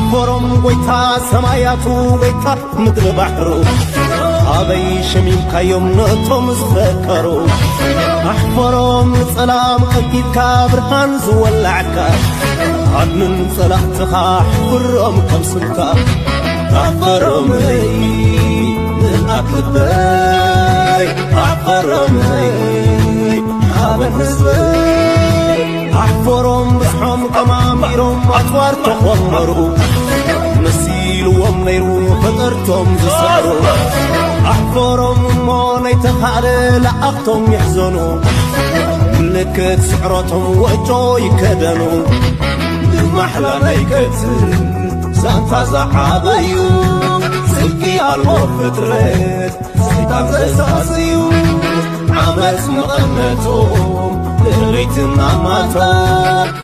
أحفرهم ويتا سماياتو ويتا مدر بحرو أبي شميم كيوم نقطم زفكرو أحفرهم سلام أكيد كابرهان زولعكا عدن صلاحتها أحفرهم كم سمكا أحفرهم لي أكبر أحفرهم لي أبن حزبي أحفرهم بسحهم كماميرهم أطوار تخمروا نسيلهم نيرو فطرتهم زسعروا أحفرهم موني تخالي لأختهم يحزنوا ملكت سعرتهم وجو يكدنوا محلى نيكت سانتا زحابيو سلكي المفترات سيطان زساسيو عمس مغنتهم لريتنا ماتهم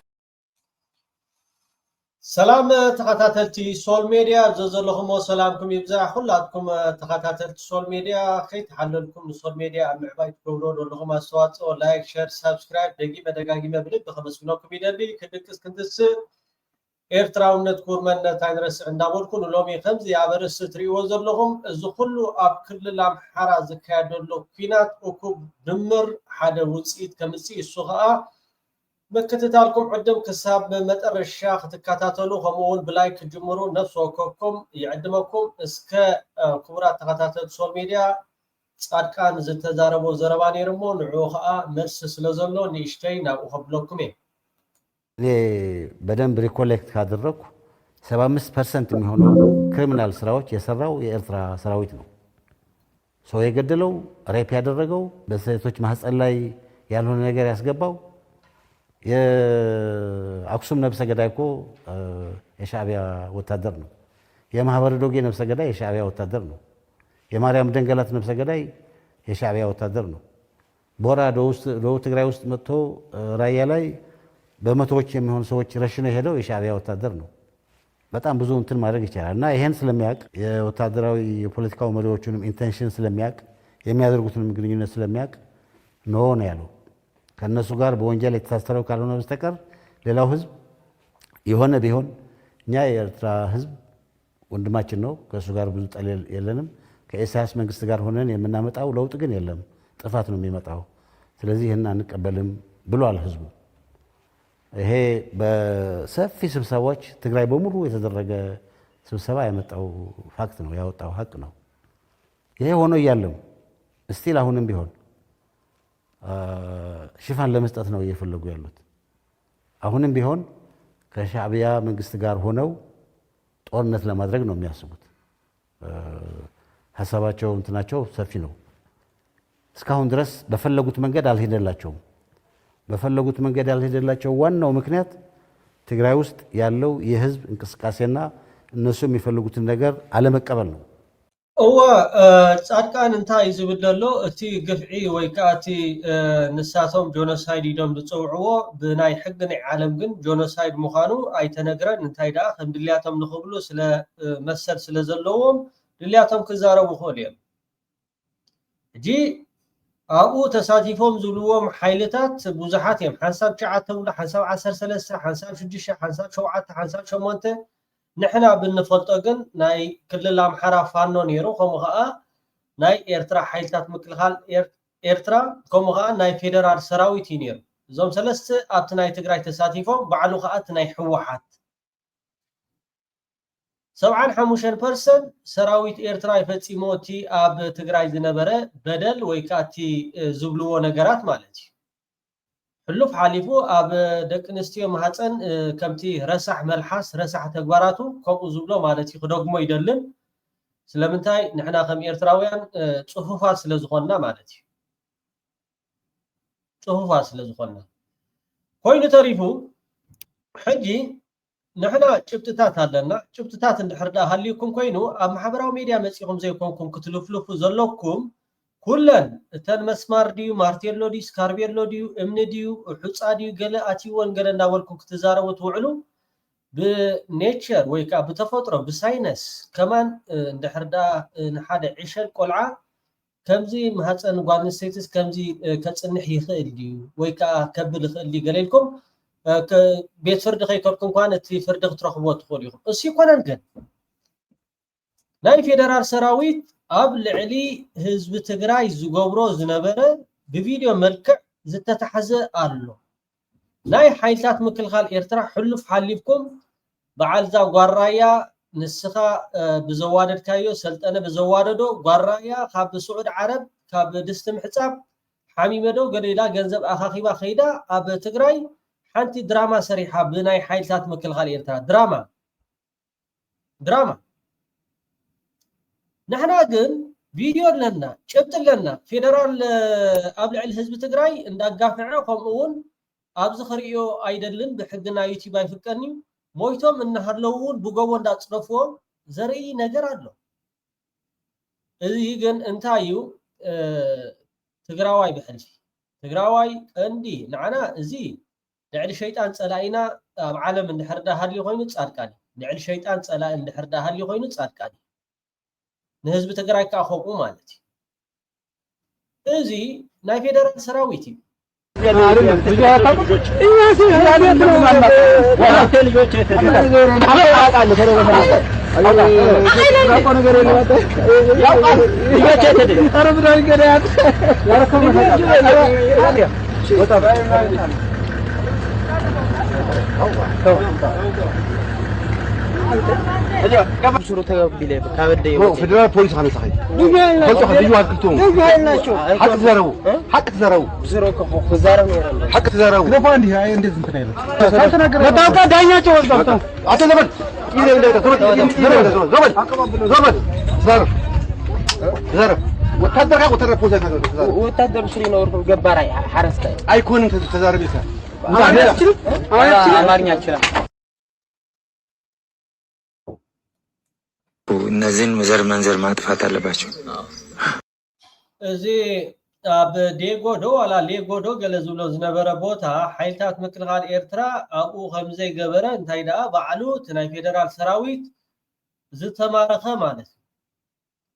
سلام تخاتاتلتي سول ميديا زلزلكم وسلامكم يبزع كلاتكم تخاتاتلتي سول ميديا خيت حللكم سول ميديا معبايت كورود لكم اصوات لايك شير سبسكرايب دقي بدقاقي مبلغ بخمس منكم يدلي كدكس كنتس ኤርትራውነት ኩርመነት አይድረስ እንዳወልኩ ሎሚ ከምዚ ያበርስ ትሪዎ ዘለኹም እዚ ኩሉ ኣብ ክልል ኣምሓራ ዝካየደሎ ኩናት እኩብ ድምር ሓደ ውጽኢት ከምጽ እሱ ኸኣ መከታተልኩም ዕድም ክሳብ መጠረሻ ክትከታተሉ ከምኡውን ብላይ ክጅምሩ ነፍስ ወከኩም ይዕድመኩም እስከ ክቡራት ተከታተል ሶል ሚዲያ ጻድቃን ዝተዛረቦ ዘረባ ነይርሞ ንዑ ኸኣ መልስ ስለዘሎ ንሽተይ ናብኡ ከብለኩም እኔ በደንብ ሪኮሌክት ካደረኩ 75% የሚሆነው ክሪሚናል ስራዎች የሰራው የኤርትራ ሰራዊት ነው። ሰው የገደለው ሬፕ ያደረገው በሴቶች ማህፀን ላይ ያልሆነ ነገር ያስገባው የአክሱም ነብሰ ገዳይ እኮ የሻዕቢያ ወታደር ነው። የማህበረ ዶጌ ነብሰ ገዳይ የሻዕቢያ ወታደር ነው። የማርያም ደንገላት ነብሰ ገዳይ የሻዕቢያ ወታደር ነው። ቦራ ደቡብ ትግራይ ውስጥ መጥቶ ራያ ላይ በመቶዎች የሚሆኑ ሰዎች ረሽነው ሄደው የሻዕቢያ ወታደር ነው። በጣም ብዙ እንትን ማድረግ ይችላል እና ይሄን ስለሚያውቅ የወታደራዊ የፖለቲካው መሪዎቹንም ኢንቴንሽን ስለሚያውቅ የሚያደርጉትንም ግንኙነት ስለሚያውቅ ነው ያለው። ከነሱ ጋር በወንጀል የተሳሰረው ካልሆነ በስተቀር ሌላው ህዝብ የሆነ ቢሆን እኛ የኤርትራ ህዝብ ወንድማችን ነው። ከሱ ጋር ብዙ ጠል የለንም። ከኢሳያስ መንግስት ጋር ሆነን የምናመጣው ለውጥ ግን የለም፣ ጥፋት ነው የሚመጣው። ስለዚህ ይሄን አንቀበልም ብሏል ህዝቡ። ይሄ በሰፊ ስብሰባዎች ትግራይ በሙሉ የተደረገ ስብሰባ ያመጣው ፋክት ነው፣ ያወጣው ሀቅ ነው። ይሄ ሆኖ እያለም እስቲል አሁንም ቢሆን ሽፋን ለመስጠት ነው እየፈለጉ ያሉት። አሁንም ቢሆን ከሻዕቢያ መንግስት ጋር ሆነው ጦርነት ለማድረግ ነው የሚያስቡት። ሐሳባቸው እንትናቸው ሰፊ ነው። እስካሁን ድረስ በፈለጉት መንገድ አልሄደላቸውም። በፈለጉት መንገድ ያልሄደላቸው ዋናው ምክንያት ትግራይ ውስጥ ያለው የህዝብ እንቅስቃሴና እነሱ የሚፈልጉትን ነገር አለመቀበል ነው። ጻድቃን እንታይ ዝብደሎ እቲ ግፍዒ ወይ ከኣቲ ንሳቶም ጆኖሳይድ ኢዶም ዝፅውዕዎ ብናይ ሕጊ ናይ ዓለም ግን ጆኖሳይድ ምዃኑ ኣይተነግረን። እንታይ ደኣ ከም ድልያቶም ንኽብሉ ስለ መሰል ስለ ዘለዎም ድልያቶም ክዛረቡ ይኽእሉ እዮም። ሕጂ ኣብኡ ተሳቲፎም ዝብልዎም ሓይልታት ብዙሓት እዮም። ሓንሳብ 9 ብሎ ሓንሳብ 13 ሓንሳብ 6 ሓንሳብ 7 ሓንሳብ 8 ንሕና ብንፈልጦ ግን ናይ ክልል ኣምሓራ ፋኖ ነይሩ፣ ከምኡ ከዓ ናይ ኤርትራ ሓይልታት ምክልኻል ኤርትራ ከምኡ ከዓ ናይ ፌደራል ሰራዊት እዩ ነይሩ። እዞም ሰለስተ ኣብቲ ናይ ትግራይ ተሳቲፎም ባዕሉ ከዓ እቲ ናይ ሕወሓት 75% ሰራዊት ኤርትራ ይፈፂሞ እቲ ኣብ ትግራይ ዝነበረ በደል ወይ ከዓ እቲ ዝብልዎ ነገራት ማለት እዩ። ሕሉፍ ሓሊፉ ኣብ ደቂ ኣንስትዮ ማህፀን ከምቲ ረሳሕ መልሓስ ረሳሕ ተግባራቱ ከምኡ ዝብሎ ማለት እዩ ክደግሞ ይደልን። ስለምንታይ ንሕና ከም ኤርትራውያን ፅፉፋት ስለ ዝኾንና ማለት እዩ። ፅፉፋት ስለ ዝኾንና ኮይኑ ተሪፉ ሕጂ ንሕና ጭብጥታት ኣለና። ጭብጥታት እንድሕር ዳ ሃልዩኩም ኮይኑ ኣብ ማሕበራዊ ሚድያ መፂኹም ዘይኮንኩም ክትልፍልፉ ዘለኩም ኩለን እተን መስማር ድዩ ማርቴሎ ድዩ ስካርቤሎ ድዩ እምኒ ድዩ ሑፃ ድዩ ገለ ኣትይዎን ገለ እንዳበልኩም ክትዛረቡ ትውዕሉ ብኔቸር ወይ ከዓ ብተፈጥሮ ብሳይነስ ከማን እንድሕር ዳ ንሓደ ዒሸል ቆልዓ ከምዚ ማህፀን ጓል ኣንስተይቲስ ከምዚ ከፅንሕ ይኽእል ድዩ ወይ ከዓ ከብል ይኽእል ገለ ኢልኩም ቤት ፍርድ ከይከብኩም እንኳን እቲ ፍርድ ክትረኽብዎ ትኽእሉ ኢኹም እሱ ይኮነን ግን ናይ ፌደራል ሰራዊት ኣብ ልዕሊ ህዝቢ ትግራይ ዝገብሮ ዝነበረ ብቪድዮ መልክዕ ዝተተሓዘ ኣሎ ናይ ሓይልታት ምክልኻል ኤርትራ ሕሉፍ ሓሊፍኩም በዓልዛ ጓራያ ንስኻ ብዘዋደድካዮ ሰልጠነ ብዘዋደዶ ጓራያ ካብ ስዑድ ዓረብ ካብ ድስቲ ምሕፃብ ሓሚመዶ ገሌላ ገንዘብ ኣኻኺባ ኸይዳ ኣብ ትግራይ ሓንቲ ድራማ ሰሪሓ ብናይ ሓይልታት ምክልኻል ኤርትራ ድራማ ንሕና ግን ቪድዮ ኣለና ጭብጥ ኣለና ፌደራል ኣብ ልዕሊ ህዝቢ ትግራይ እንዳጋፍዐ ከምኡውን ኣብዚ ክሪኦ ኣይደልን ብሕግና ዩቲዩብ ኣይፍቀኒ ሞይቶም እናሃለውን ብጎቦ እንዳፅረፍዎ ዘርኢ ነገር ኣሎ እዚ ግን እንታይ እዩ ትግራዋይ ብሕልፊ ትግራዋይ ቀንዲ ንዓና እዚ ልዕሊ ሸይጣን ፀላኢና ኣብ ዓለም እንድሕር ሃልዩ ኮይኑ ጻድቃኒ ልዕሊ ሸይጣን ፀላኢ እንድሕር ሃልዩ ኮይኑ ጻድቃኒ ንህዝቢ ትግራይ ከዓ ከምኡ ማለት እዩ እዚ ናይ ፌደራል ሰራዊት እዩ فدرال بوليس خمسة خي خلصوا خليجوا هالكلتون حق تزاروا حق تزاروا حق تزاروا كيف عندي هاي عندي زنتين لا تاكل داينا شو وصلت عشان زبط زبط زارب زارب وتدرك بوليس وتدرك شرينا وركب جبارة حرسته أيكون تزارب يسا أمارني أشرا እነዚህን መዘር መንዘር ማጥፋት አለባቸው እዚ ኣብ ዴጎዶ ዋላ ሌጎዶ ገለ ዝብሎ ዝነበረ ቦታ ሓይልታት ምክልኻል ኤርትራ ኣብኡ ከምዘይ ገበረ እንታይ ደኣ ባዕሉ እቲ ናይ ፌደራል ሰራዊት ዝተማረኸ ማለት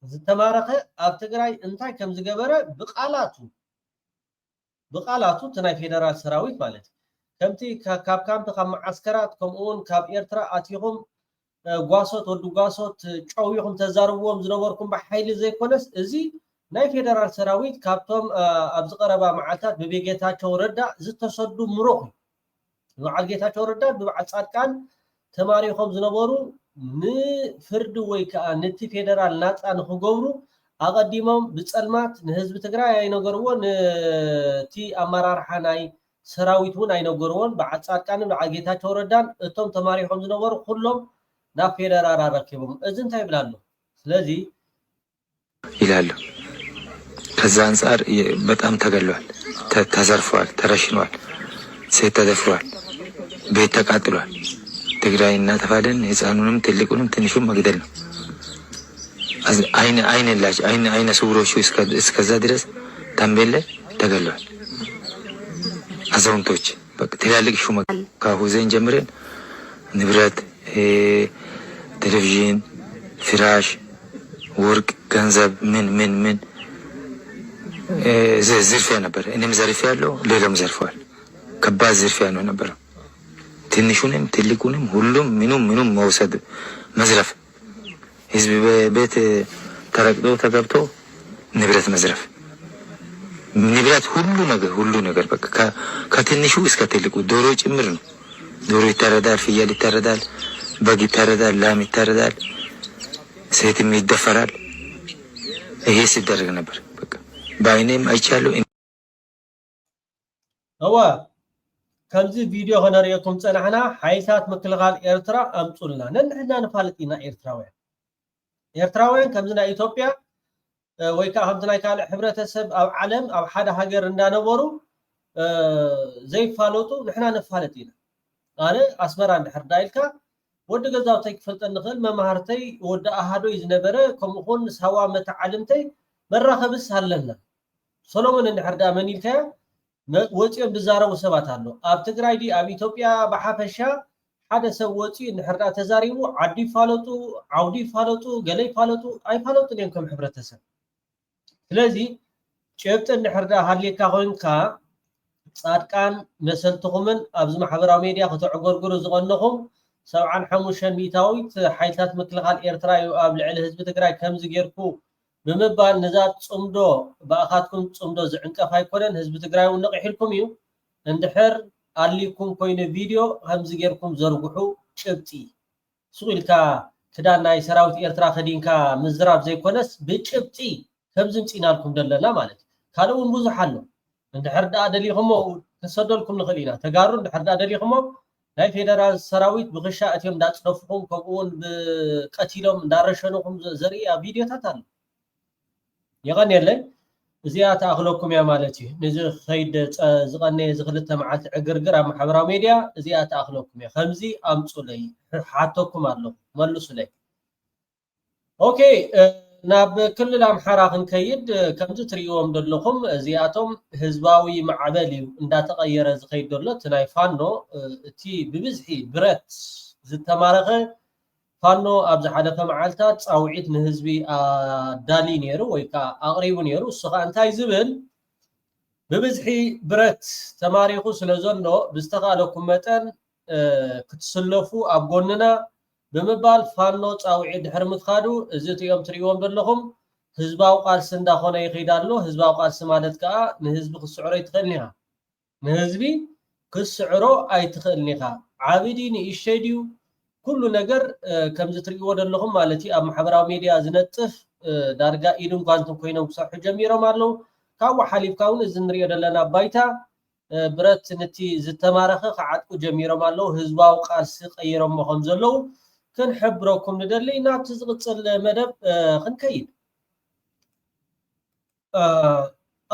ዝተማረኸ ኣብ ትግራይ እንታይ ከም ዝገበረ ብቃላቱ እቲ ናይ ፌደራል ሰራዊት ማለት ከምቲ ካብ ካምፕ ካብ ማዓስከራት ከምኡውን ካብ ኤርትራ ኣትይኹም ጓሶት ወዱ ጓሶት ጨውይኹም ተዛርብዎም ዝነበርኩም ብሓይሊ ዘይኮነስ እዚ ናይ ፌደራል ሰራዊት ካብቶም ኣብ ዝቀረባ መዓልታት ብቤጌታቸው ረዳ ዝተሰዱ ምሩቕ በዓል ጌታቸው ረዳ ብበዓል ጻድቃን ተማሪኾም ዝነበሩ ንፍርዲ ወይ ከዓ ነቲ ፌደራል ናፃ ንኽገብሩ ኣቀዲሞም ብፀልማት ንህዝቢ ትግራይ ኣይነገርዎን እቲ ኣመራርሓ ናይ ሰራዊት እውን ኣይነገርዎን በዓል ጻድቃንን በዓል ጌታቸው ረዳን እቶም ተማሪኾም ዝነበሩ ኩሎም ናብ ፌደራል አረከቡም እዚ እንታይ ይብላሉ ስለዚህ ይላሉ ከዛ አንፃር በጣም ተገሏል ተዘርፏል ተረሽኗል ሴት ተደፍሯል ቤት ተቃጥሏል ትግራይ እናተፋለን ህፃኑንም ትልቁንም ትንሹም መግደል ነው አይነ ስውሮቹ እስከዛ ድረስ ተንቤለ ተገሏል አዛውንቶች በቃ ትላልቅ ሹማ ከሁዘን ጀምረን ንብረት ቴሌቪዥን ፍራሽ ወርቅ ገንዘብ ምን ዝርፊያ ነበር እኔም ዘርፊያለሁ ሌላም ዘርፈዋል ከባድ ዝርፊያ ነው ነበር ትንሹንም ትልቁንም ሁሉም ምኑም መውሰድ መዝረፍ ህዝብ ቤት ተረግጦ ተገብቶ ንብረት መዝረፍ ንብረት ሁሉ ነገር በቃ ከትንሹ እስከ ትልቁ ዶሮ ጭምር ነው ዶሮ ይታረዳል ፍየል ይታረዳል በግ ይታረዳል ላም ይታረዳል ሴትም ይደፈራል ይሄ ሲደረግ ነበር በቃ ባይኔም አይቻለሁ هو ከምዚ ቪድዮ ኸነሪአኩም ፀናሕና ሓይልታት ምክልኻል ኤርትራ ኣምፁልና ነንሕና ንፋልጢና ኤርትራውያን ከምዚ ናይ ኢትዮጵያ ወይ ከዓ ከምዚ ናይ ካልእ ሕብረተሰብ ኣብ ዓለም ኣብ ሓደ ሃገር እንዳነበሩ ዘይፋለጡ ንሕና ንፋልጥ ኢና ኣነ ኣስመራ እንድሕር ዳኢልካ ወዲ ገዛውተይ ክፈልጠኒ ንኽእል መምሃርተይ ወዲ ኣሃዶይ ዝነበረ ከምኡኹን ሰዋ መተዓልምተይ መራኸብስ ኣለና ሰሎሞን እንድሕር ዳ መን ኢልካዮ ወፂኦም ዝዛረቡ ሰባት ኣሎ ኣብ ትግራይ ዲ ኣብ ኢትዮጵያ ብሓፈሻ ሓደ ሰብ ወፂ እንድሕር ዳ ተዛሪቡ ዓዲ ይፋለጡ ዓውዲ ይፋለጡ ገለ ይፋለጡ ኣይፋለጡን እዮም ከም ሕብረተሰብ ስለዚ ጭብጥ እንድሕር ዳ ሃልየካ ኮይንካ ጻድቃን መሰልትኹምን ኣብዚ ማሕበራዊ ሚድያ ክትዕጎርግሩ ዝቐንኹም 75 ሚእታዊት ሓይልታት ምክልኻል ኤርትራ እዩ ኣብ ልዕሊ ህዝቢ ትግራይ ከምዚ ጌርኩ ብምባል ንዛት ጽምዶ ባእኻትኩም ጽምዶ ዝዕንቀፍ ኣይኮነን ህዝቢ ትግራይ እውን ነቂሕልኩም እዩ እንድሕር ኣሊኩም ኮይኑ ቪድዮ ከምዚ ጌርኩም ዘርግሑ ጭብጢ ስቁልካ ክዳን ናይ ሰራዊት ኤርትራ ከዲንካ ምዝራብ ዘይኮነስ ብጭብጢ ከምዚ ምፂናልኩም ደለና ማለት ካልእ እውን ብዙሕ ኣሎ እንድሕር ዳ ደሊኹሞ ክሰደልኩም ንኽእል ኢና ተጋሩ እንድሕር ዳ ደሊኹሞ ናይ ፌደራል ሰራዊት ብክሻ እትዮም እንዳፅደፍኩም ከምኡውን ብቀቲሎም እንዳረሸኑኩም ዘርኢ ቪድዮታት ኣሎ يغني يلي እዚኣ ተኣኽለኩም እያ ማለት እዩ ነዚ ኸይድ ዝቐነየ ዝኽልተ መዓልቲ ዕግርግር ኣብ ማሕበራዊ ሚድያ እዚኣ ተኣኽለኩም እያ ከምዚ ኣምፁለይ ሓተኩም ኣለኹ መልሱለይ ኦኬ ናብ ክልል ኣምሓራ ክንከይድ ከምዚ ትሪእዎም ዘለኹም እዚኣቶም ህዝባዊ ማዕበል እዩ እንዳተቐየረ ዝኸይድ ዘሎ እቲ ናይ ፋኖ እቲ ብብዝሒ ብረት ዝተማረኸ ፋኖ ኣብ ዝሓለፈ መዓልታት ፃውዒት ንህዝቢ ኣዳሊ ነይሩ ወይ ከዓ ኣቕሪቡ ነይሩ እሱ ከዓ እንታይ ዝብል ብብዝሒ ብረት ተማሪኹ ስለ ዘሎ ብዝተኻለኩም መጠን ክትስለፉ ኣብ ጎንና ብምባል ፋኖ ፃውዒት ድሕሪ ምክኻዱ እዚ እትኦም ትሪእዎም ዘለኹም ህዝባዊ ቃልሲ እንዳኾነ ይኸይድ ኣሎ ህዝባዊ ቃልሲ ማለት ከዓ ንህዝቢ ክስዕሮ ኣይትኽእልኒ ኢኻ ንህዝቢ ክስዕሮ ኣይትኽእልኒ ኢኻ ዓብይ ድዩ ንእሽተይ ድዩ ኩሉ ነገር ከምዚ ትሪእዎ ዘለኹም ማለት እዩ ኣብ ማሕበራዊ ሚድያ ዝነጥፍ ዳርጋ ኢድን ጓንትን ኮይኖም ክሰርሑ ጀሚሮም ኣለዉ ካብኡ ሓሊፍካ እውን እዚ ንሪኦ ዘለና ባይታ ብረት ነቲ ዝተማረኸ ክዓጥቁ ጀሚሮም ኣለዉ ህዝባዊ ቃልሲ ቀይሮሞ ከም ዘለዉ ክንሕብረኩም ንደሊ ናብቲ ዝቕፅል መደብ ክንከይድ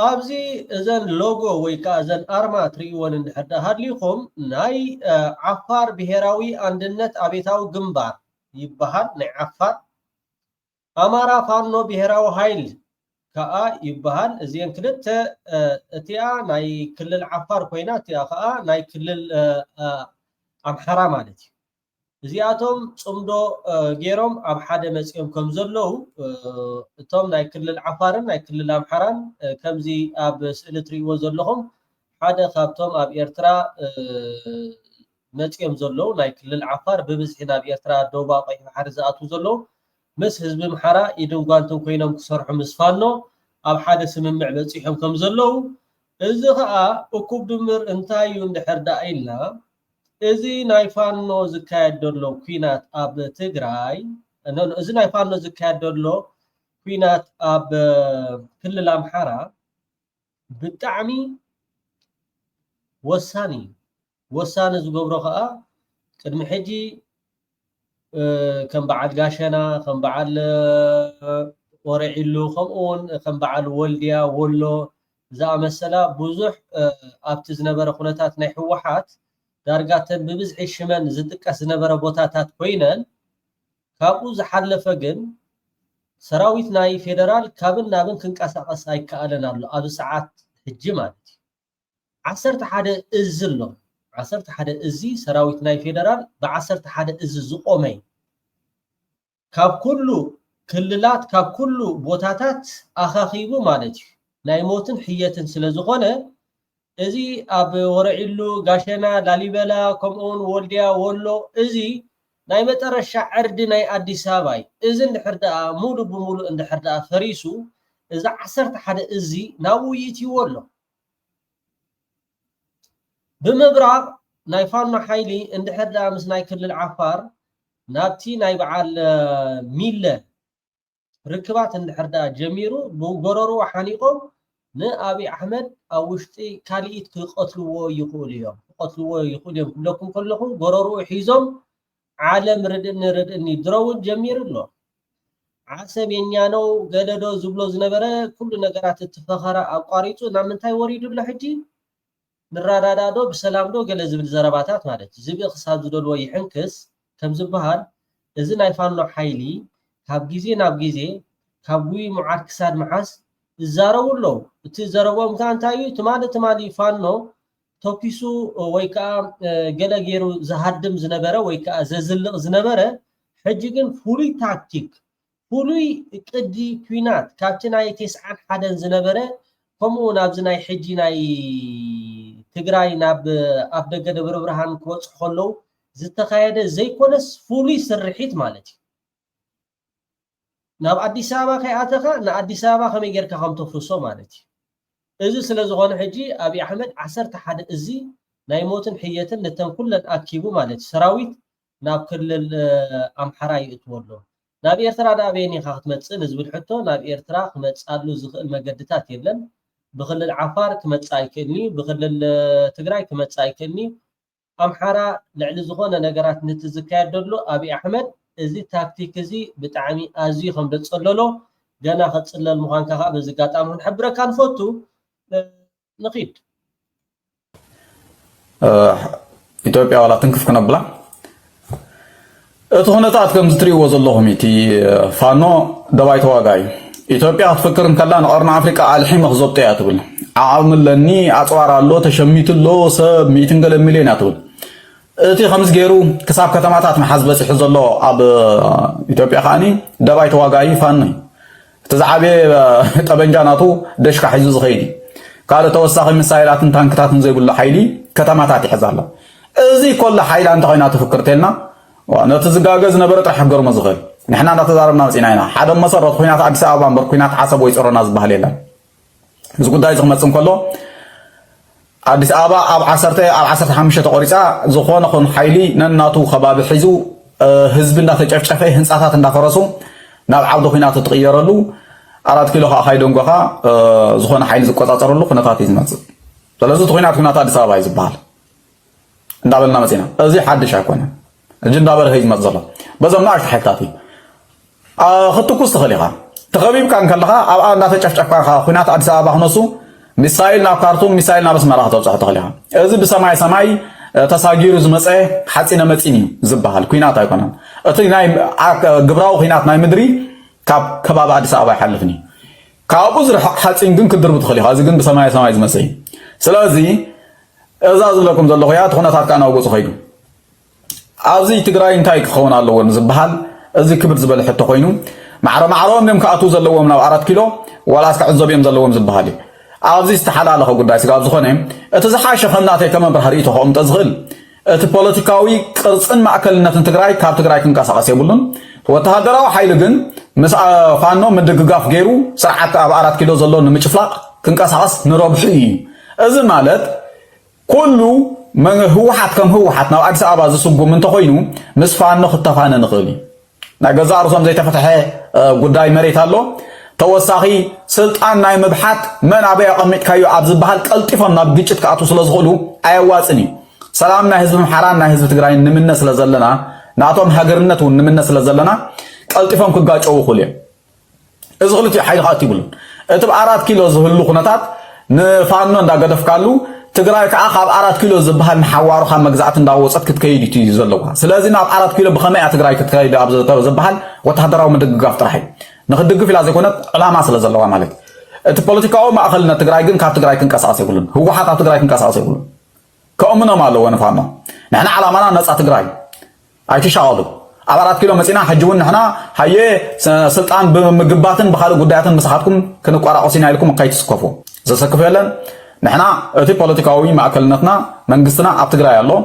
ኣብዚ እዘን ሎጎ ወይ ከዓ እዘን ኣርማ ትሪእዎን እንድሕር ሃድሊኹም ናይ ዓፋር ብሄራዊ አንድነት አቤታዊ ግንባር ይበሃል ናይ ዓፋር ኣማራ ፋኖ ብሄራዊ ኃይል ከዓ ይበሃል እዚአን ክልተ እቲኣ ናይ ክልል ዓፋር ኮይና እቲኣ ከዓ ናይ ክልል ኣምሓራ ማለት እዩ እዚኣቶም ጽምዶ ገይሮም ኣብ ሓደ መጽኦም ከም ዘለዉ እቶም ናይ ክልል ዓፋርን ናይ ክልል ኣምሓራን ከምዚ ኣብ ስእሊ ትሪእዎ ዘለኹም ሓደ ካብቶም ኣብ ኤርትራ መጽኦም ዘለዉ ናይ ክልል ዓፋር ብብዝሒ ናብ ኤርትራ ደቡባዊ ቀይሕ ባሕሪ ዝኣትዉ ዘለዉ ምስ ህዝቢ ኣምሓራ ኢድን ጓንትን ኮይኖም ክሰርሑ ምስ ፋኖ ኣብ ሓደ ስምምዕ በፂሖም ከም ዘለዉ እዚ ከዓ እኩብ ድምር እንታይ እዩ እንድሕር ዳ ኢልና እዚ ናይ ፋኖ ዝካየድ ዘሎ ኩናት ኣብ ትግራይ እዚ ናይ ፋኖ ዝካየድ ዘሎ ኩናት ኣብ ክልል ኣምሓራ ብጣዕሚ ወሳኒ ዝገብሮ ከዓ ቅድሚ ሕጂ ከም በዓል ጋሸና ከም በዓል ወረዒሉ ከምኡውን ከም በዓል ወልድያ ወሎ ዝኣመሰላ ብዙሕ ኣብቲ ዝነበረ ኩነታት ናይ ሕወሓት ዳርጋተን ብብዝሒ ሽመን ዝጥቀስ ዝነበረ ቦታታት ኮይነን ካብኡ ዝሓለፈ ግን ሰራዊት ናይ ፌደራል ካብን ናብን ክንቀሳቀስ ኣይከኣለን ኣሎ ኣብ ሰዓት ሕጂ ማለት እዩ 11 እዝ ኣሎ 11 እዚ ሰራዊት ናይ ፌደራል ብ11 እዝ ዝቆመይ ካብ ኩሉ ክልላት ካብ ኩሉ ቦታታት ኣኻኺቡ ማለት እዩ ናይ ሞትን ሕየትን ስለ ዝኾነ እዚ ኣብ ወረዒሉ ጋሸና ላሊበላ ከምኡውን ወልድያ ወሎ እዚ ናይ መጨረሻ ዕርዲ ናይ ኣዲስ ኣበባ እዚ እንድሕር ደኣ ሙሉ ብሙሉ እንድሕር ደኣ ፈሪሱ እዚ 11 እዚ ናብኡ ይእትይዎ ኣሎ ብምብራቕ ናይ ፋኖ ሓይሊ እንድሕር ደኣ ምስ ናይ ክልል ዓፋር ናብቲ ናይ በዓል ሚለ ርክባት እንድሕር ደኣ ጀሚሩ ብጎረሮ ሓኒቆም ንኣብይ ኣሕመድ ኣብ ውሽጢ ካሊኢት ክቐትልዎ ይኽእሉ እዮም ክብለኩም ከለኹ ጎረሮ ሒዞም ዓለም ርድእኒ ድሮውን ጀሚሩ ኣሎ ዓሰብ የኛ ነው ገለዶ ዝብሎ ዝነበረ ኩሉ ነገራት እትፈኸራ ኣቋሪፁ ናብ ምንታይ ወሪዱ ኣሎ ሕጂ ንራዳዳዶ ብሰላምዶ ገለ ዝብል ዘረባታት ማለት ዝብእ ክሳብ ዝደልዎ ይሕንክስ ከም ዝበሃል እዚ ናይ ፋኖ ሓይሊ ካብ ግዜ ናብ ግዜ ካብ ጉይ ሙዓድ ክሳድ መሓስ ይዛረቡ ኣለዉ እቲ ዘረቦም ከዓ እንታይ እዩ ትማሊ ፋኖ ተኪሱ ወይ ከዓ ገለ ገይሩ ዝሃድም ዝነበረ ወይ ከዓ ዘዝልቕ ዝነበረ ሕጂ ግን ፍሉይ ታክቲክ ፍሉይ ቅዲ ኩናት ካብቲ ናይ 91 ዝነበረ ከምኡ ናብዚ ናይ ሕጂ ናይ ትግራይ ናብ ኣብ ደገ ደብረ ብርሃን ክወጽ ከለው ዝተካየደ ዘይኮነስ ፍሉይ ስርሒት ማለት እዩ ናብ አዲስ አበባ ከይኣተኻ ንአዲስ አበባ ከመይ ጌርካ ከም ተፍርሶ ማለት እዩ እዚ ስለ ዝኾነ ሕጂ አብይ አሕመድ 11 እዚ ናይ ሞትን ሕየትን ነተን ኩለን ኣኪቡ ማለት ሰራዊት ናብ ክልል ኣምሓራ ይእትወሎ ናብ ኤርትራ ዳበየኒ ካ ክትመጽእ ንዝብል ሕቶ ናብ ኤርትራ ክመጻሉ ዝኽእል መገድታት የለን بخلل عفار كمتصاي كني بخلل تግራይ كمتصاي كني أمحارة لعل زغونة نجارات نتذكر دلو أبي أحمد إزي تاكتيك إزي بتعمي أزي خم بتصلله جانا ختصل المخان كها بزقات أمون حبرة كان فوتو نقيد إثيوبيا ولا تنكف كنبلا أتهونتات كم تري وزلهم يتي فانو دوايت واقعي ኢትዮጵያ አትፈክርን ከላን ኦርና አፍሪካ አልሂም መخزبط ያትብል አዓምለኒ አጽዋራሎ ተሸሚትሎ ሰብ ሚትንገለ ሚሊዮን ያትብል እቲ ከምስ ገይሩ ክሳብ ከተማታት መሓዝ በጽሕ ዘሎ ኣብ ኢትዮጵያ ኻኒ ደባይ ተዋጋይ ፋን ተዛዓበ ጠበንጃናቱ ደሽካ ሒዙ ዝኸይዲ ካለ ተወሳኺ ሚሳይላትን ታንክታትን ዘይብሉ ሓይሊ ከተማታት ይሕዛላ እዚ ኮለ ሓይላ እንተ ኮይና ተፈክርተልና ነቲ ዝጋገዝ ነበረ ጥራሕ ገርሞ ዝኽእል نحن نتزاربنا مسيناينا حدا مسرت خوينات أديس أبابا مبر خوينات عصب ويصيرون ناس بهليلا زقود دايز خمسون كله أديس أبابا أب عصرت حمشة قريسة زخون خون حيلي نناتو خباب حيزو حزب الناس تجفشفه هنساتات النافرسو ناب عبد خوينات تغير له أراد كيلو خايدون قها زخون حيلي زقود أصرلو خناتات يزمت فلازم خوينات أديس أبابا يزبال ندابلنا مسينا أزي حد شاكونا الجن دابل هيز مزلا بزم نعرف حتاتي خطو تخليها تخبيب كان كلها أنا تشجع خوينات أديس أبابا هنسو ميسايل ناب كارتون ميسايل ناب اسمها توصح تخليها إذا بسماي تساجير زمسة حسينا متيني زبها خوينات أيقنا أتري ناي جبراو خوينات ناي مدري كباب أديس أبابا حلفني كابوز حسين جن كدر بتخليها إذا جن بسماي زمسة سلازي إذا أزلكم زلخيات خوينات كانوا وجوز خيجو أزي تجراي انتايك خونا الله ونزبها أزي كبر زبل حتى خوينو معرام نم كأتو زلوا من 4 كيلو ولا أسكع الزبيم زلوا من زبها لي أزي استحال على خو قدايس قال زخونهم أتزحاش خلناتي كمان برهريته هم تزغل أتبوليتيكاوي قرصن معكلنا تجراي كاب تجراي كنقاس عسيبولن وتهدروا حيلجن مس فانو من دقاف غيرو سرعة 4 كيلو زلوا نمشفلاق كنقاس عس نربحي أزي مالت كله من هو حد كم هو حد نوع أديس أبابا زسوقو من تخوينو مسفانو خطفانا نغلي نجزا رسم زي تفتحه قداي مريت هالو توساخي سلطان ناي مبحث من عبي أقمت كايو عبز بحال كالتفنا بجيت كأتو سلازغلو أيواتني سلامنا حزب محراننا حزب تقراين نمنا سلازلنا نعطوهم هاجرنتو نمنا سلازلنا كالتفهم كقاج أو خليه إزغلتي حيل خاتي بلون أتب 4 كيلو زهلو خناتات نفانو ندا قدف كالو تقراي كأخاب 4 كيلو زبها محوارو خام مجزعة داوصت كتكيدي تيزلوها سلازينا 4 كيلو بخمية تقراي كتكيدي أبز زبها وتهدروا من دقاف طرحي نخدق في لازم يكون لا ما سلازلوها مالك البوليتيكاو ما أخلنا تقراي جن كاب تقراي كن كاس عصي يقولون هو حتى تقراي كن كاس عصي يقولون كأمنا ماله وانا فاهمه نحن على منا ناس تقراي أي تشاهدوا 4 كيلو مسينا حجون نحنا هي سلطان بمجباتن بخالو قدياتن مسحاتكم كنوا قارا قصينا لكم كايت سكوفو زسكفوا لنا نحنا أتي بوليتيكاوي ما أكلناتنا منجستنا أبتقرأ يالله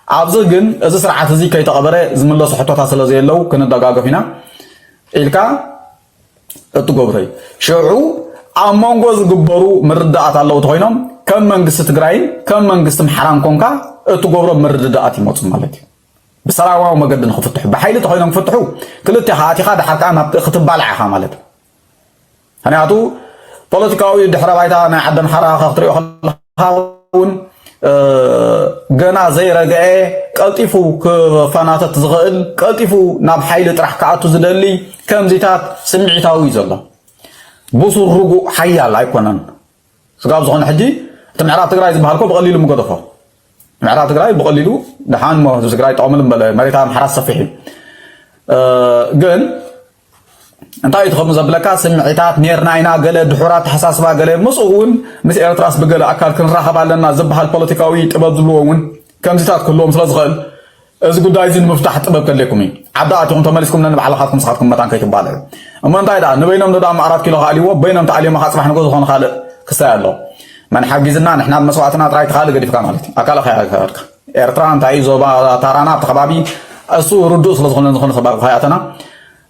عبزل جن إذا سرعة زي كي تقبره زمن الله صحته تحصل زي الله كنا دقاقة فينا إلكا تقبره شعو أمانغوز قبرو مردات الله وتخينهم كم منجست تقرأين كم منجست محرام كونكا تقبره مردات موت مالتي بصراحة ما قد نخفتح بحيلة تخينهم فتحوا كل اتحادي خاد حركة ما خطب بالعها مالت هني عطو بوليتيكاوي دحرا بايتا نا عدم حرا خطريو خلاون جنا زي رجعي قلطيفو كفناتات زغل قلطيفو ناب حيل طرح كاتو زدلي كم زيتات سمعيتاوي زلا بوسو رجو حيال ايكونن سغاب زغون حجي تمعرا تግራይ ዝባልኮ بقليلو مقدفو معرا تግራይ بقليلو دحان ما تግራይ طعمل مريتا محراس صفيح جن انتاي تخمز بلكا سمعيتات نيرناينا قال دحورات حساسبا قال مسؤون مس إيرتراس بقال أكل كنراخب علينا زبها البوليتيكاوي تبذلون كم زيتات كلهم سلازغل إذا قد عايزين مفتاح تبقى كلكمي عبداتكم تملسكم ننبع على خاطكم صحاتكم متان كي تبالغ أما انتاي دا نبينهم ندام 4 كيلو غالي وبينهم تعليم خاص احنا نقول خون خالق كسال له من حجزنا نحن مسواتنا تراي تخالق قد فكان مالتي أكل خيارك إرتران تاي زوبا تارانا تخبابي أسو ردوس لزخون خبار خياتنا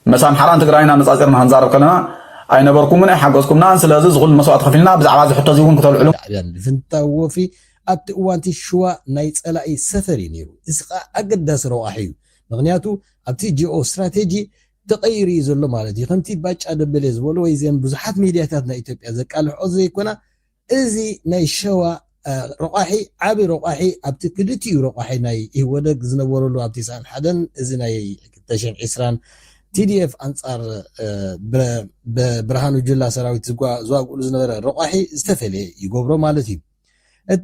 مسام حران تقرأينا نصاصرنا هنزارب كلنا أي نبركم من حقوسكم ناس لازم زغل مسوات خفيلنا بزعواز حتى زيون كتاب العلوم يعني فنتاو في أبت وانتي شوا نايت ألاقي سفري نيرو إسقى أقدس رواحيو مغنياتو أبتي جيو استراتيجي تغيري زلو مالتي خمتي باج أدبليز ولو يزين بزحات ميدياتاتنا إثيوبيا زك الحوزي كنا إزي ناي شوا رقاحي عابي رقاحي أبتي كدتي رقاحي ناي إيودك زنورو له أبتي سان حدن إزي ناي تشين عسران TDF أنصار برهانو جلا سراويت زواج قولو زنورو رقاحي استفلي يقبرو مالتي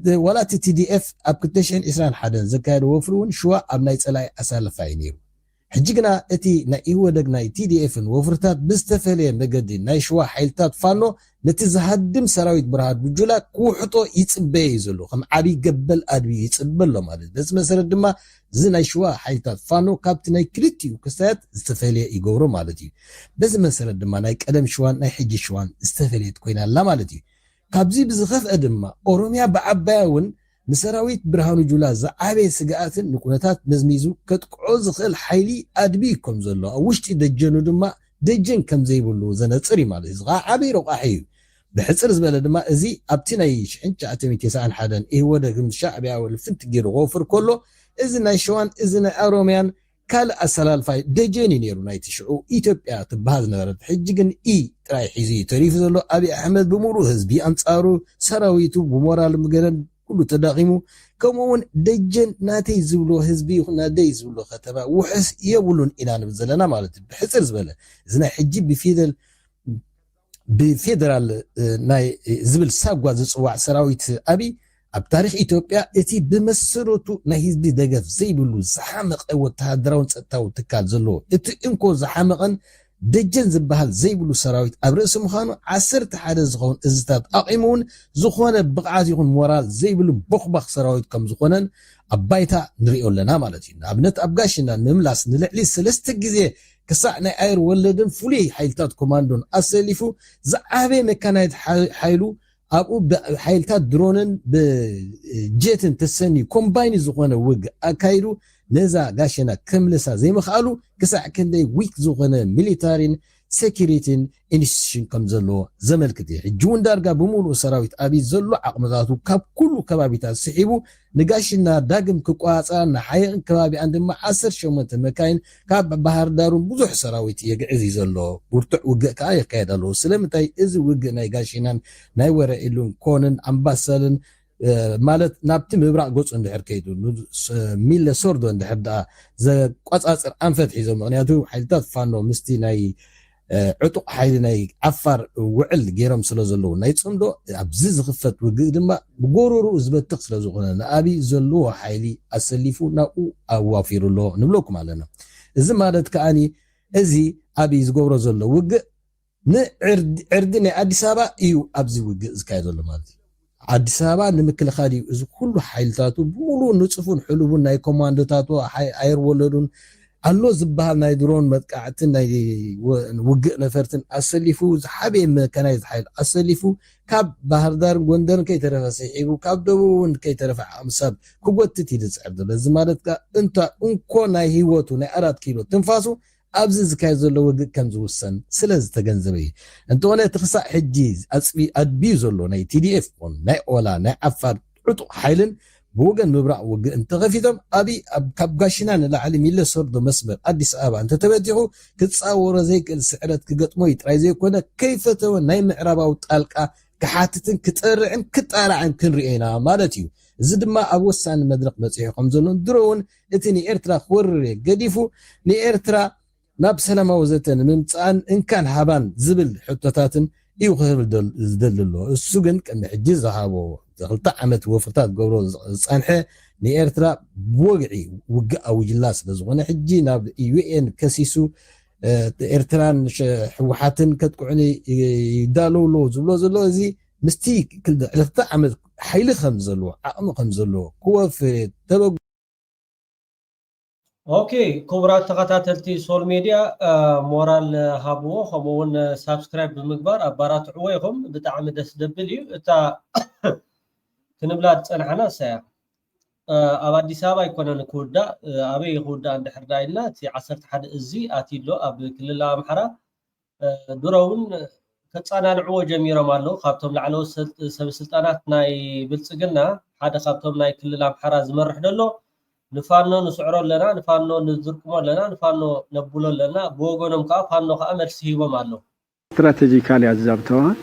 ولا TDF أبكتشين إسران حدن زكاير وفرون شوا أبناي تسألاي أسال فاينيرو حجينا اتي نا ايودك ناي TDF وفرتات بستفلي مقدين ناي شوا حيلتات فانو نتزهدم سراويت برهاد بجولا كوحطو يتصبي يزلو خم عبي قبل أدوي يتصبل له مالت بس مثلا دما زي ناي شوا حيلتات فانو كابت ناي كريتي وكستات استفلي يقورو مالتي بس مثلا دما ناي قدم شوان ناي حجي شوان استفلي تكوينا لا مالتي كابزي بزخف أدما أوروميا بعباون مسراويت برهانو جولا زعابي سقااتن نكونتات مزميزو كتقعوز خل حيلي أدبيكم زلو أوشتي دجنو دما دجن كم زيبولو زنتصري مالي زغا عبي رقاحيو بحصر زبالة دما ازي ابتنا يشحن جاعتمي تيسان حدن هو دقم الشعبي او الفنت جير غوفر كله ازنا شوان ازنا اروميان كال اسلال فاي دجيني نيرو نايت شعو إثيوبيا تبهاز نغرد حجيقن تراي حيزي تريف زلو أبي أحمد بمورو هزبي أنصارو سراويتو بمورال مقرن كله تداغيمو كمون دجن ناتي زبلو هزبي وخنا دي زبلو ختبا وحس يبولون إلان بزلنا مالت بحسر زبالة زنا حجي بفيدرال ناي زبل ساقوا زصواع سراويت أبي بتاريخ إثيوبيا اتي بمسروتو نهيز بي دقف زي بلو زحامق او تهدرون تتاو تكال زلو اتي انكو زحامقن دجن زبهال زي بلو سراويت ابرئس مخانو عسرت حدا زخون ازتات اقيمون زخونه بقعات يكون مورال زي بلو بخبخ سراويت كم زخونن ابايتا نريو لنا مالتي ابنت ابغاشنا نملاس نلعلي سلست جزيه كسعنا اير ولدن فولي حيلتات كوماندون اسليفو زعابي مكانايت حيلو أبو حيلتات درونن بجيتن تسني كومباين زغونه وق أكايرو نزا قاشنا كملسا زي ما خالو كسع كندي ويك زغونه ميليتارين سيكوريتين انستيشن كمزلو زمل كتير جون دارقا بمولو سراويت أبي زلو عقمضاتو كاب كلو كبابيتات سحيبو نقاشنا داقم كقواصان حيقن كبابي عندما 10 شومنت مكاين كاب بحر دارون بزح سراويت يقعزي زلو برتع وق كاي كايدالو سلامتاي إزي وق ناي قاشنان ناي ورا إلون كونن أمباسلن مالت نابتي مبرع قوص اندحر كيدو ميل سوردو اندحر دا زي قصاصر انفت حيزو مغنياتو حيلتات فانو مستي ناي عطق حيل ناي عفار وعل غيرم سلازلو ناي صمدو ابزي زخفت وق دما بغورورو زبتق سلازغنا ابي زلو حيلي اسليفو ناو اوافيرلو نبلوكم علينا اذا مالت كاني ازي ابي زغورو زلو وق عردني اديس ابا يو ابزي وق زكايدو مالتي አዲስ አበባ ንምክልኻል እዚ ኩሉ ሓይልታቱ ብሙሉ ንጽፉን ሕሉቡን ናይ ኮማንዶታቱ ኣየር ወለዱን አሎ ዝበሃል ናይ ድሮን መጥቃዕትን ናይ ውግእ ነፈርትን ኣሰሊፉ ዝሓበየ መከናይ ዝሓይል ኣሰሊፉ ካብ ባህር ዳር ጎንደር ከይተረፈ ሰሒቡ ካብ ደቡብን ከይተረፈ ኣምሳብ ክጎትት ይድፅዕር ዘሎ እዚ ማለት እንታ እንኮ ናይ ህይወቱ ናይ 4 ኪሎ ትንፋሱ ኣብዚ ዝካየድ ዘሎ ውግእ ከም ዝውሰን ስለ ዝተገንዘበ እዩ እንተኾነ ትኽሳዕ ሕጂ ኣፅቢ ኣድቢዩ ዘሎ ናይ TDF ናይ ኦላ ናይ ዓፋር ዕጡቕ ሓይልን بوغن مبرع وق انت غفيتم ابي كاب غاشنا نلاعل ميل سورد مسمر اديس ابا انت تبديحو كتصاور زيك السعرت كغطمو يطراي زي كونه كيف تو ناي معرباو طالقا كحاتتن كطرعن كطارعن كنرينا مالتيو زي دما ابوسان مدرق مصيحكم زلون درون اتني ارترا خور غديفو ني ارترا ناب سلامه وزتن ممصان ان كان حبان زبل حطتاتن يوخبل زدللو السجن كان حجز هابو زغلطة عمت وفرتات قبرو صانحة نيرترا بوقعي وقع وجلاس لزغنا حجينا UN كسيسو إرتران حوحاتن كتقعني يدالو لو زلو زي مستيك كل زغلطة عمت حيل خمزلو عقم خمزلو كوا في تبق اوكي كبرات تخاتلتي سول ميديا مورال هابو خمون سبسكرايب بمقبار ابارات عويهم بتعم دس دبليو تا كنبلاد صنعنا سا اب اديس ابا يكون نكودا ابي يخودا عند حرداينا تي 11 ازي اتيلو اب كلل امحرا درون كصانانعو جميرهم አለው ካብቶም ላዕለው ሰበስልጣናት ናይ ብልጽግና ሓደ ካብቶም ናይ ክልል አምሓራ ዝመርሕ ደሎ ንፋኖ ንስዕሮ ለና ንፋኖ ንዝርቅሞ ለና ንፋኖ ነብሎ ለና በወገኖም ካ ፋኖ ካ መልስ ይቦም አለው ስትራቴጂካሊ አዛብተዋል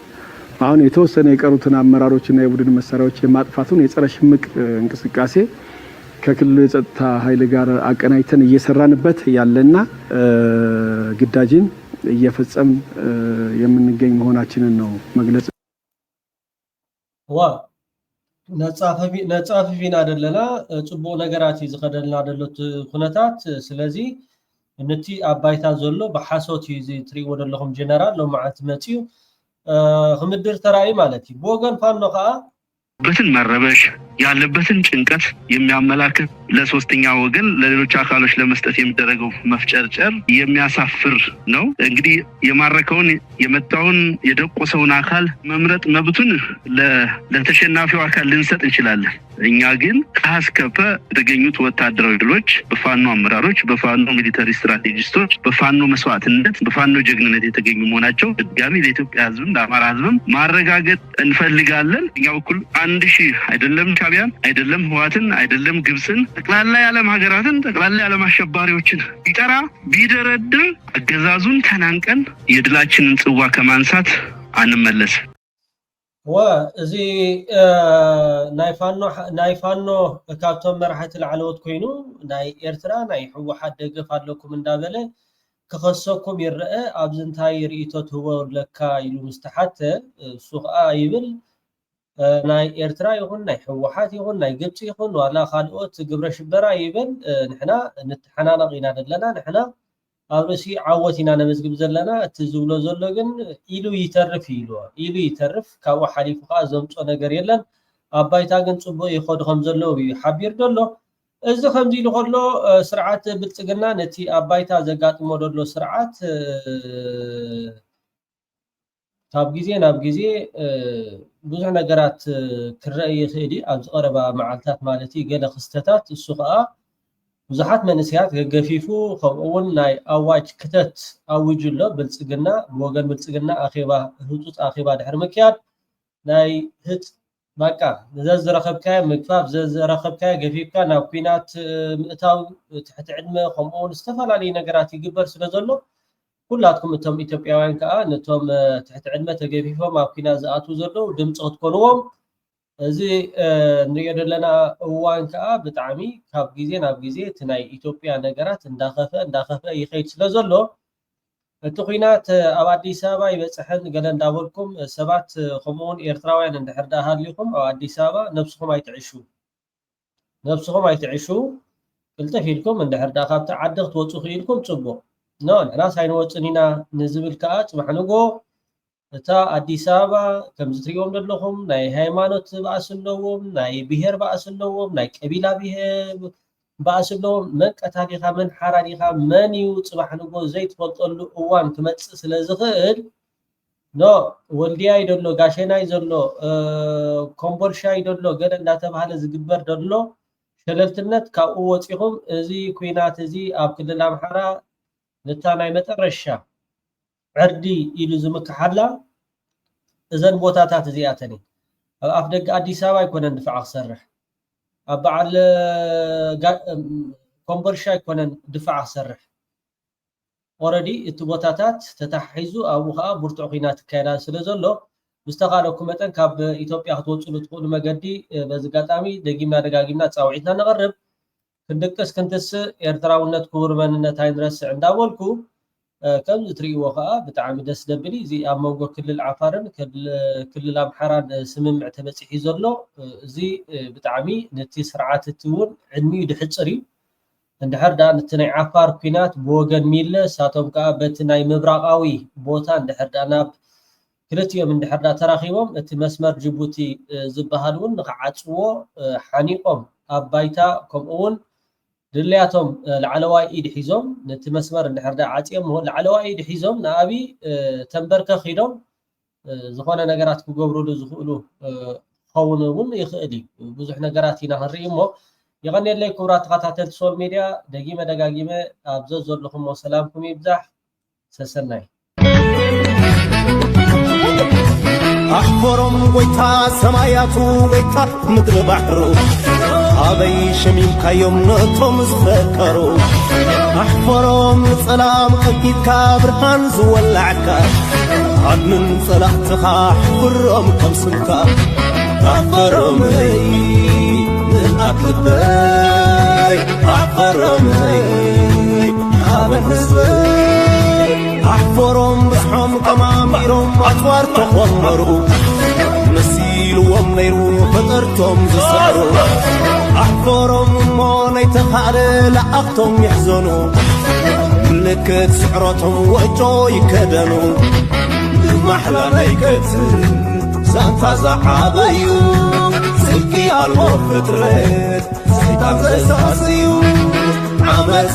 አሁን የተወሰነ የቀሩትን አመራሮችና የቡድን መሳሪያዎች የማጥፋቱን የጸረ ሽምቅ እንቅስቃሴ ከክልሉ የጸጥታ ኃይል ጋር አቀናይተን እየሰራንበት ያለና ግዳጅን እየፈጸም የምንገኝ መሆናችንን ነው መግለጽ ዋ ነጻፊፊን አይደለና ጽቦ ነገራት ይዝኸደልና አይደሉት ኩነታት ስለዚህ እንቲ አባይታ ዘሎ በሐሶት ይዚ ትሪ ወደለኩም ጀነራል ለማዓት መጪው ከምድር ተራይ ማለት ይቦገን ፋኖ ካ በትን መረበሽ ያለበትን ጭንቀት የሚያመላክት ለሶስተኛ ወገን ለሌሎች አካሎች ለመስጠት የሚደረገው መፍጨርጨር የሚያሳፍር ነው። እንግዲህ የማረከውን የመጣውን የደቆሰውን አካል መምረጥ መብቱን ለተሸናፊው አካል ልንሰጥ እንችላለን። እኛ ግን ካስከፈ የተገኙት ወታደራዊ ድሎች በፋኖ አመራሮች፣ በፋኖ ሚሊተሪ ስትራቴጂስቶች፣ በፋኖ መስዋዕትነት፣ በፋኖ ጀግንነት የተገኙ መሆናቸው ድጋሚ ለኢትዮጵያ ሕዝብ ለአማራ ሕዝብ ማረጋገጥ እንፈልጋለን። እኛ በኩል 1000 አይደለም ሻቢያን አይደለም ህዋትን አይደለም ግብጽን ጠቅላላ የዓለም ሀገራትን ጠቅላላ የዓለም አሸባሪዎችን ቢጠራ ቢደረድር አገዛዙን ተናንቀን የድላችንን ጽዋ ከማንሳት አንመለስ ወዚ ናይፋኖ ካብቶም መራሕቲ ለዓለዎት ኮይኑ ናይ ኤርትራ ናይ ህወሓት ደገፍ ኣለኩም እንዳበለ ክኸሰኩም ይርአ ኣብዚ እንታይ ርእይቶ ትህቦ ለካ ኢሉ ምስተሓተ ሱቕኣ ይብል ናይ ኤርትራ ይኹን ናይ ህወሓት ይኹን ናይ ግብጽ ይኹን ዋላ ካልኦት ግብረ ሽበራ ይብል ንሕና ንተሓናነቕ ኢና ዘለና ንሕና ኣብ ርእሲ ዓወት ኢና ነመዝግብ ዘለና እቲ ዝብሎ ዘሎ ግን ኢሉ ይተርፍ ኢሉ ይተርፍ ካብኡ ሓሊፉ ከዓ ዘምፆ ነገር የለን ኣባይታ ግን ጽቡቕ ይኸዱ ከም ዘለዎ እዩ ሓቢር ደሎ እዚ ከምዚ ኢሉ ከሎ ስርዓት ብልጽግና ነቲ ኣባይታ ዘጋጥሞ ደሎ ስርዓት ካብ ጊዜ ናብ ጊዜ ብዙሕ ነገራት ክረአይ ይኽእል ኣብ ዝቐረባ መዓልታት ማለት እዩ ገለ ክስተታት እሱ ከዓ ብዙሓት መንስያት ገገፊፉ ከምኡውን ናይ ኣዋጅ ክተት ኣውጅሎ ብልጽግና ብወገን ብልጽግና ኣኼባ ህፁፅ ኣኼባ ድሕሪ ምክያድ ናይ ህፅ በቃ ዘዝረኸብካዮ ምግፋፍ ዘዝረኸብካዮ ገፊፍካ ናብ ኩናት ምእታው ትሕቲ ዕድመ ከምኡውን ዝተፈላለዩ ነገራት ይግበር ስለ ዘሎ ኩላትኩም እቶም ኢትዮጵያውያን ከዓ ነቶም ትሕቲ ዕድመ ተገፊፎም ኣብ ኩናት ዝኣትዉ ዘለዉ ድምፂ ክትኮንዎም እዚ ንሪኦ ዘለና እዋን ከዓ ብጣዕሚ ካብ ጊዜ ናብ ጊዜ እቲ ናይ ኢትዮጵያ ነገራት እንዳኸፈ ይኸይድ ስለ ዘሎ እቲ ኩናት ኣብ ኣዲስ ኣበባ ይበፅሕን ገለ እንዳበልኩም ሰባት ከምኡውን ኤርትራውያን እንድሕር ዳ ሃልይኩም ኣብ ኣዲስ ኣበባ ነብስኹም ኣይትዕሹ ቅልጥፍ ኢልኩም እንድሕር ዳ ካብቲ ዓዲ ክትወፁ ክኢልኩም ፅቡቕ ንሕና ሳይንወፅን ኢና ንዝብል ከዓ ፅባሕ ንጎ እታ ኣዲስ ኣበባ ከምዚ ትሪኦም ዘለኹም ናይ ሃይማኖት ባእሲ ኣለዎም ናይ ብሄር ባእሲ ኣለዎም ናይ ቀቢላ ባእሲ ኣለዎም መን ቀታሊኻ መን ሓራዲኻ መን እዩ ፅባሕ ንጎ ዘይትፈልጠሉ እዋን ክመፅእ ስለ ዝኽእል ወልድያ ይደሎ ጋሸናይ ዘሎ ኮምቦልሻ ይደሎ ገለ እንዳተባሃለ ዝግበር ደሎ ሸለልትነት ካብኡ ወፂኹም እዚ ኩናት እዚ ኣብ ክልል ኣምሓራ ነታ ናይ መጨረሻ ዕርዲ ኢሉ ዝምክሓላ እዘን ቦታታት እዚኣተን ኣብ ኣፍ ደገ ኣዲስ ኣበባ ኣይኮነን ድፋዕ ክሰርሕ ኣብ በዓል ኮምቦልሻ ኣይኮነን ድፋዕ ክሰርሕ ኦረዲ እቲ ቦታታት ተታሒዙ ኣብኡ ከዓ ብርቱዕ ኩናት ይካየዳ ስለ ዘሎ ብዝተኻለኩም መጠን ካብ ኢትዮጵያ ክትወፅሉ ትኽእሉ መገዲ በዚ ኣጋጣሚ ደጋጊምና ፃውዒትና ነቐርብ ክንድቅስ ክንትስእ ኤርትራውነት ክቡር መንነት ኣይንረስዕ እንዳበልኩ ከምዚ ትሪእዎ ከዓ ብጣዕሚ ደስ ደብል እዚ ኣብ መንጎ ክልል ዓፋርን ክልል ኣምሓራን ስምምዕ ተበፂሑ ዘሎ እዚ ብጣዕሚ ነቲ ስርዓት እቲ እውን ዕድሚኡ ድሕፅር እዩ እንድሕር ዳ ነቲ ናይ ዓፋር ኩናት ብወገን ሚለ ሳቶም ከዓ በቲ ናይ ምብራቃዊ ቦታ እንድሕር ዳ ናብ ክልቲኦም እንድሕር ዳ ተራኺቦም እቲ መስመር ጅቡቲ ዝበሃል እውን ንክዓፅዎ ሓኒቆም ኣብ ባይታ ከምኡውን ድልያቶም ለዓለዋይ ኢድ ሒዞም ነቲ መስመር እንድሕር ዳ ዓፅዮም ለዓለዋይ ኢድ ሒዞም ንአቢ ተንበርከ ኺዶም ዝኾነ ነገራት ክገብሩሉ ዝኽእሉ ክኸውን እውን ይኽእል እዩ ብዙሕ ነገራት ኢና ክንርኢ እሞ يغني كبرات تخاتل سول ميديا دقيمة دقاقيمة أبزوز لكم وسلامكم يبزح سسناي أحفرم ويتا سماياتو ويتا مدر بحرو أبي شميم كيوم نطم زفكرو أحفرم سلام أكيد كابرهان زولعكا عدن صلاحتها أحفرم كم سنكا أحفرم أكبر أحفرمي هابن حزبي أحفرم بسحم كماميرم أطوار تخومرو نسيل ومنيرو فطرتم زسعرو أحفرم موني تخال لأختم يحزنو لكت سعرتهم وجو يكدنو محلى نيكت سانتا زعابيو سلكي على الوفترات سيطان زي ساسيو عمل